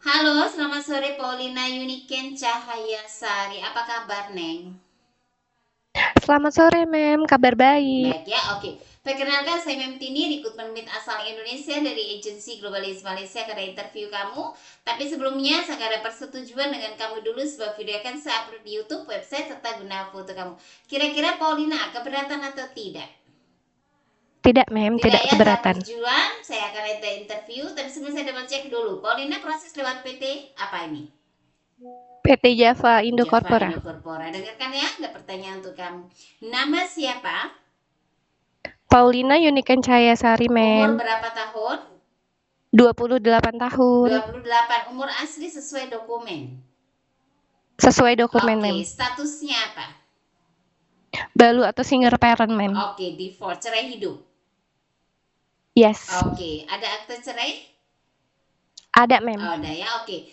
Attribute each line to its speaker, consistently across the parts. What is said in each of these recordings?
Speaker 1: Halo, selamat sore Paulina Yuniken Cahaya Sari. Apa kabar, Neng?
Speaker 2: Selamat sore, Mem. Kabar baik.
Speaker 1: Baik ya, oke. Perkenalkan, saya Mem Tini, rekrutmen Meet asal Indonesia dari agensi Globalis Malaysia karena interview kamu. Tapi sebelumnya, saya ada persetujuan dengan kamu dulu sebab video akan saya upload di YouTube, website, serta guna foto kamu. Kira-kira Paulina, keberatan atau tidak?
Speaker 2: Tidak, Mem.
Speaker 1: Tidak
Speaker 2: Tidak
Speaker 1: ya, tak
Speaker 2: keberatan.
Speaker 1: tujuan. Saya akan ada interview, tapi sebelum saya double check dulu. Paulina proses lewat PT, apa ini?
Speaker 2: PT Java Indo
Speaker 1: Java
Speaker 2: Corpora.
Speaker 1: Indocorpora. Dengarkan ya, ada pertanyaan untuk kamu. Nama siapa?
Speaker 2: Paulina Uniken Cahayasari,
Speaker 1: Umur
Speaker 2: Mem.
Speaker 1: berapa tahun?
Speaker 2: 28 tahun.
Speaker 1: 28. Umur asli sesuai dokumen.
Speaker 2: Sesuai dokumen,
Speaker 1: Oke,
Speaker 2: Mem.
Speaker 1: statusnya apa?
Speaker 2: Balu atau single parent, Mem.
Speaker 1: Oke, divorce, cerai hidup.
Speaker 2: Yes.
Speaker 1: Oke, ada akte cerai?
Speaker 2: Ada, Mem.
Speaker 1: Oh, ada ya, oke.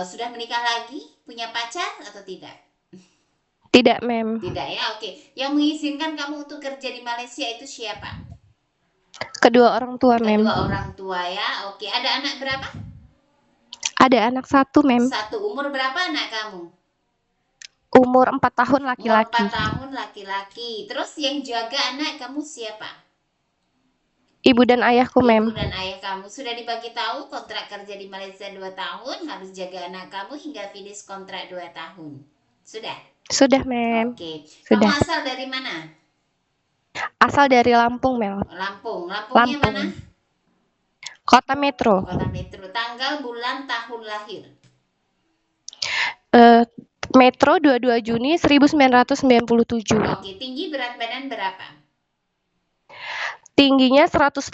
Speaker 1: Sudah menikah lagi? Punya pacar atau tidak?
Speaker 2: Tidak, Mem.
Speaker 1: Tidak ya, oke. Yang mengizinkan kamu untuk kerja di Malaysia itu siapa?
Speaker 2: Kedua orang tua, Mem.
Speaker 1: Kedua orang tua ya, oke. Ada anak berapa?
Speaker 2: Ada anak satu, Mem.
Speaker 1: Satu. Umur berapa anak kamu?
Speaker 2: Umur 4 tahun
Speaker 1: Umur 4
Speaker 2: laki-laki.
Speaker 1: tahun laki-laki. Terus yang jaga anak kamu siapa?
Speaker 2: Ibu dan ayahku, Mem.
Speaker 1: Ibu dan ayah kamu. Sudah dibagi tahu kontrak kerja di Malaysia 2 tahun, harus jaga anak kamu hingga finish kontrak 2 tahun. Sudah?
Speaker 2: Sudah, Mem.
Speaker 1: Oke. Kamu
Speaker 2: Sudah.
Speaker 1: asal dari mana?
Speaker 2: Asal dari Lampung, Mem.
Speaker 1: Lampung. Lampungnya mana?
Speaker 2: Lampung. Kota Metro.
Speaker 1: Kota Metro. Tanggal, bulan, tahun lahir.
Speaker 2: Eh, Metro 22 Juni 1997.
Speaker 1: Oke. Tinggi berat badan berapa?
Speaker 2: Tingginya 158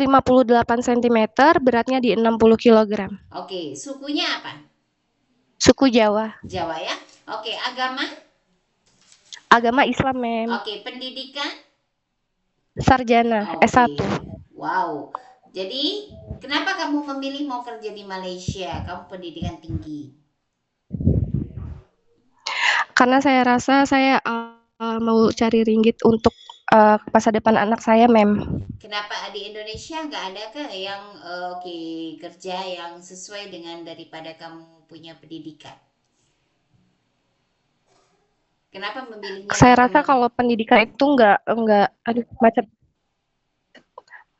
Speaker 2: cm, beratnya di 60 kg.
Speaker 1: Oke. Sukunya apa?
Speaker 2: Suku Jawa.
Speaker 1: Jawa ya. Oke. Agama?
Speaker 2: Agama Islam, Mem.
Speaker 1: Oke. Pendidikan?
Speaker 2: Sarjana
Speaker 1: Oke.
Speaker 2: S1.
Speaker 1: Wow. Jadi, kenapa kamu memilih mau kerja di Malaysia? Kamu pendidikan tinggi.
Speaker 2: Karena saya rasa saya mau cari ringgit untuk masa depan anak saya, Mem.
Speaker 1: Kenapa di Indonesia nggak ada ke yang oke kerja yang sesuai dengan daripada kamu punya pendidikan? Kenapa memilihnya
Speaker 2: Saya
Speaker 1: untuk
Speaker 2: rasa kalau pendidikan itu nggak, aduh macet.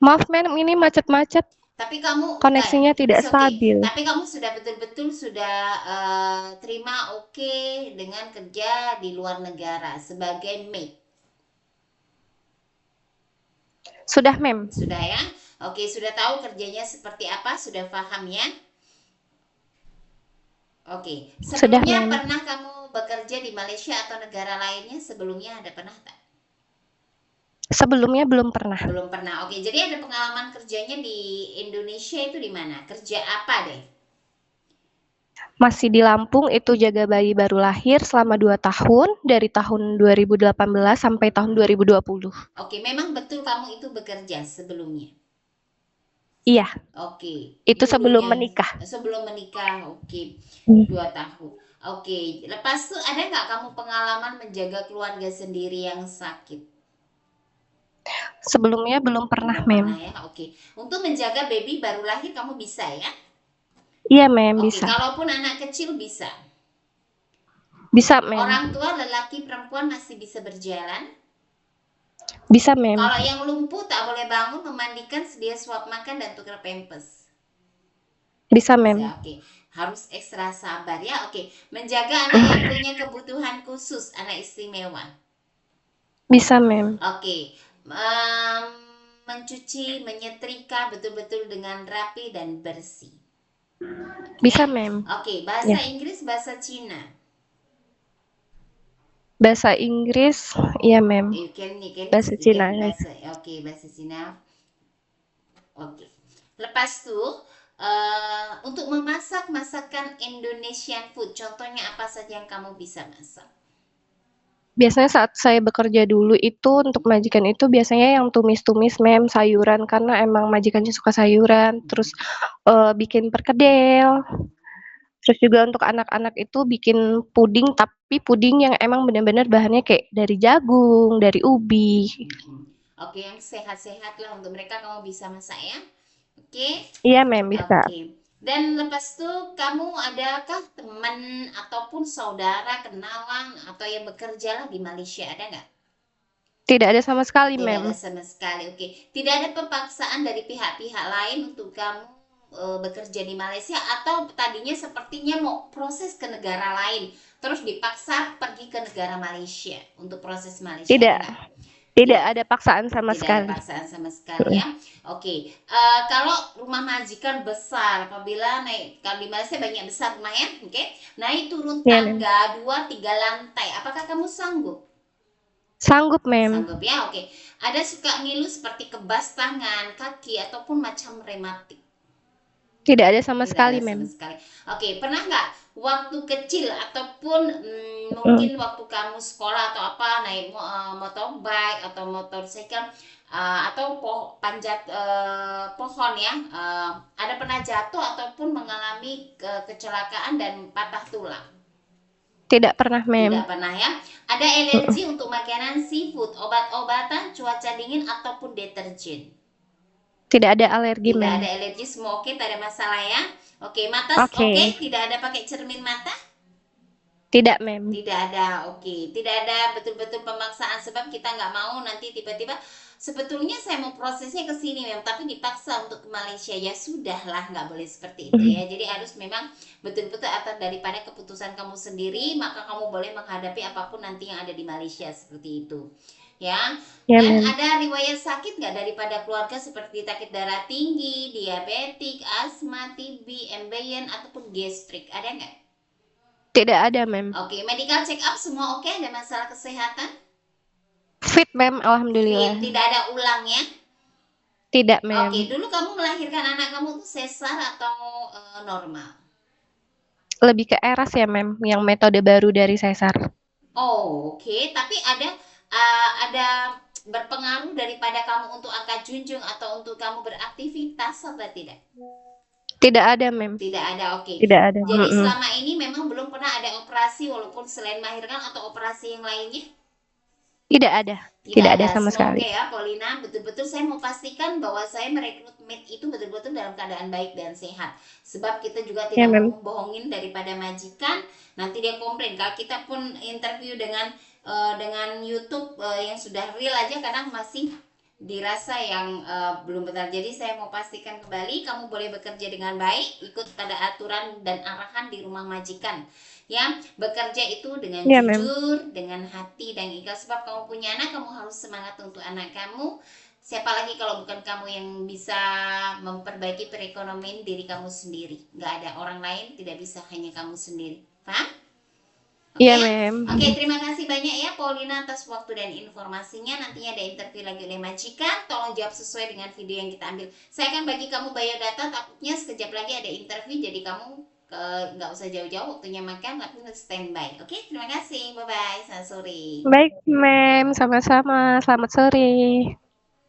Speaker 2: Maaf, Mem, ini macet-macet.
Speaker 1: tapi kamu enggak,
Speaker 2: Koneksinya tidak
Speaker 1: it's okay.
Speaker 2: stabil.
Speaker 1: Tapi kamu sudah betul-betul sudah terima oke dengan kerja di luar negara sebagai maid.
Speaker 2: Sudah, Mem.
Speaker 1: Sudah ya? Oke, sudah tahu kerjanya seperti apa? Sudah paham ya? Oke,
Speaker 2: Sudah,
Speaker 1: sebelumnya
Speaker 2: Mem.
Speaker 1: pernah kamu bekerja di Malaysia atau negara lainnya? Sebelumnya ada pernah tak?
Speaker 2: Sebelumnya belum pernah.
Speaker 1: Belum pernah. Oke, jadi ada pengalaman kerjanya di Indonesia itu di mana? Kerja apa deh?
Speaker 2: Masih di Lampung, itu jaga bayi baru lahir selama 2 tahun, dari tahun 2018 sampai tahun 2020.
Speaker 1: Oke, memang betul kamu itu bekerja sebelumnya.
Speaker 2: Iya,
Speaker 1: Oke,
Speaker 2: itu sebelum
Speaker 1: dulunya
Speaker 2: menikah.
Speaker 1: sebelum menikah. Oke,
Speaker 2: Hmm.
Speaker 1: 2 tahun. Oke, lepas itu ada nggak kamu pengalaman menjaga keluarga sendiri yang sakit?
Speaker 2: Sebelumnya belum pernah,
Speaker 1: Belum
Speaker 2: Mem.
Speaker 1: pernah ya. Oke, untuk menjaga baby baru lahir kamu bisa ya?
Speaker 2: Iya, Mem,
Speaker 1: Oke,
Speaker 2: bisa.
Speaker 1: kalaupun anak kecil bisa.
Speaker 2: Bisa, Mem.
Speaker 1: Orang tua lelaki perempuan masih bisa berjalan.
Speaker 2: Bisa, Mem.
Speaker 1: Kalau yang lumpuh tak boleh bangun, memandikan, sedia suap makan dan tukar pempes.
Speaker 2: Bisa,
Speaker 1: Bisa,
Speaker 2: Mem.
Speaker 1: oke. Harus ekstra sabar ya. Oke, menjaga anak yang punya kebutuhan khusus, anak istimewa.
Speaker 2: Bisa, Mem.
Speaker 1: Oke, mencuci, menyetrika betul-betul dengan rapi dan bersih. Ya.
Speaker 2: Bisa, Mem.
Speaker 1: Oke, bahasa
Speaker 2: Ya.
Speaker 1: Inggris, bahasa Cina.
Speaker 2: Bahasa Inggris, iya, Mem.
Speaker 1: You can
Speaker 2: Bahasa
Speaker 1: you can
Speaker 2: Cina.
Speaker 1: bahasa oke bahasa Cina. Oke. Lepas tuh untuk memasak masakan Indonesian food, contohnya apa saja yang kamu bisa masak?
Speaker 2: Biasanya saat saya bekerja dulu itu untuk majikan itu biasanya yang tumis-tumis, Mem, sayuran karena emang majikannya suka sayuran. Terus bikin perkedel. Terus juga untuk anak-anak itu bikin puding, tapi puding yang emang benar-benar bahannya kayak dari jagung, dari ubi.
Speaker 1: Oke, yang sehat-sehat lah untuk mereka kamu bisa masak ya. Oke.
Speaker 2: Iya, Mem, bisa.
Speaker 1: Oke. Dan lepas itu kamu adakah teman ataupun saudara, kenalan atau yang bekerja lah di Malaysia, ada nggak?
Speaker 2: Tidak ada sama sekali,
Speaker 1: Tidak ada
Speaker 2: mem.
Speaker 1: sama sekali. Oke. Tidak ada pemaksaan dari pihak-pihak lain untuk kamu bekerja di Malaysia atau tadinya sepertinya mau proses ke negara lain, terus dipaksa pergi ke negara Malaysia untuk proses Malaysia, ada
Speaker 2: Tidak,
Speaker 1: nggak?
Speaker 2: tidak
Speaker 1: Tidak.
Speaker 2: ada paksaan sama
Speaker 1: Tidak ada
Speaker 2: sekali.
Speaker 1: paksaan sama sekali ya. Oke, kalau rumah majikan besar, apabila naik, kalau di Malaysia banyak besar rumah ya, oke, naik turun
Speaker 2: Ya, mem.
Speaker 1: tangga 2 3 lantai, apakah kamu sanggup?
Speaker 2: Sanggup, mem.
Speaker 1: Sanggup ya, oke. Ada suka ngilu seperti kebas tangan, kaki, ataupun macam rematik?
Speaker 2: Tidak ada sama
Speaker 1: Tidak
Speaker 2: sekali,
Speaker 1: ada sama
Speaker 2: mem.
Speaker 1: sekali. Oke, pernah nggak waktu kecil ataupun
Speaker 2: Mm.
Speaker 1: mungkin waktu kamu sekolah atau apa naik motorbike atau motorcycle, atau panjat pohon ya, ada pernah jatuh ataupun mengalami kecelakaan dan patah tulang?
Speaker 2: Tidak pernah, mem.
Speaker 1: Tidak pernah ya. Ada
Speaker 2: Mm.
Speaker 1: alergi untuk makanan seafood, obat-obatan, cuaca dingin ataupun deterjen?
Speaker 2: Tidak ada alergi,
Speaker 1: Tidak
Speaker 2: mem.
Speaker 1: ada alergi, semua oke, tak ada masalah ya. Oke, mata oke,
Speaker 2: Oke.
Speaker 1: tidak ada pakai cermin mata?
Speaker 2: Tidak, mem.
Speaker 1: Tidak ada, oke. Tidak ada betul-betul pemaksaan, sebab kita nggak mau nanti tiba-tiba sebetulnya saya mau prosesnya ke sini memang, tapi dipaksa untuk ke Malaysia. Ya sudahlah, nggak boleh seperti itu ya. Jadi harus memang betul-betul atas daripada keputusan kamu sendiri, maka kamu boleh menghadapi apapun nanti yang ada di Malaysia seperti itu. Ya,
Speaker 2: Ya,
Speaker 1: dan
Speaker 2: mem.
Speaker 1: ada riwayat sakit nggak daripada keluarga seperti sakit darah tinggi, diabetik, asma, TB, embeien, ataupun gastrik? Ada nggak?
Speaker 2: Tidak ada, mem.
Speaker 1: Oke, medical check up semua oke, ada masalah kesehatan?
Speaker 2: Fit, mem.
Speaker 1: Fit,
Speaker 2: Alhamdulillah.
Speaker 1: tidak ada ulang ya?
Speaker 2: Tidak,
Speaker 1: Oke,
Speaker 2: mem.
Speaker 1: dulu kamu melahirkan anak kamu tuh sesar atau normal?
Speaker 2: Lebih ke eras ya, mem. Yang metode baru dari sesar.
Speaker 1: Oh, oke, tapi ada berpengaruh daripada kamu untuk angkat junjung atau untuk kamu beraktivitas atau tidak?
Speaker 2: Tidak ada, mem.
Speaker 1: Tidak ada, oke.
Speaker 2: Tidak ada.
Speaker 1: Jadi
Speaker 2: Mm-mm.
Speaker 1: selama ini memang belum pernah ada operasi walaupun selain melahirkan atau operasi yang lainnya?
Speaker 2: Tidak ada.
Speaker 1: Tidak
Speaker 2: Tidak ada
Speaker 1: ada,
Speaker 2: sama
Speaker 1: semua
Speaker 2: sekali.
Speaker 1: oke ya, Paulina. Betul-betul saya mau pastikan bahwa saya merekrut mate itu betul-betul dalam keadaan baik dan sehat. Sebab kita juga
Speaker 2: Ya,
Speaker 1: tidak mau
Speaker 2: mem.
Speaker 1: membohongin daripada majikan, nanti dia komplain. Kalau kita pun interview dengan YouTube yang sudah real aja kadang masih dirasa yang belum benar. Jadi saya mau pastikan kembali kamu boleh bekerja dengan baik, ikut pada aturan dan arahan di rumah majikan. Ya, bekerja itu dengan
Speaker 2: Ya, mem.
Speaker 1: jujur, dengan hati dan ikhlas, sebab kamu punya anak, kamu harus semangat untuk anak kamu. Siapa lagi kalau bukan kamu yang bisa memperbaiki perekonomian diri kamu sendiri? Nggak ada orang lain, tidak bisa, hanya kamu sendiri. Paham? Oke
Speaker 2: Iya,
Speaker 1: ya?
Speaker 2: mem.
Speaker 1: Oke, terima kasih banyak ya Paulina atas waktu dan informasinya. Nantinya ada interview lagi oleh majikan. Tolong jawab sesuai dengan video yang kita ambil. Saya akan bagi kamu biodata, takutnya sekejap lagi ada interview, jadi kamu nggak usah jauh-jauh waktunya makan, tapi standby. Oke, terima kasih. Bye-bye. Selamat sore.
Speaker 2: Baik, mem. Sama-sama. Selamat sore.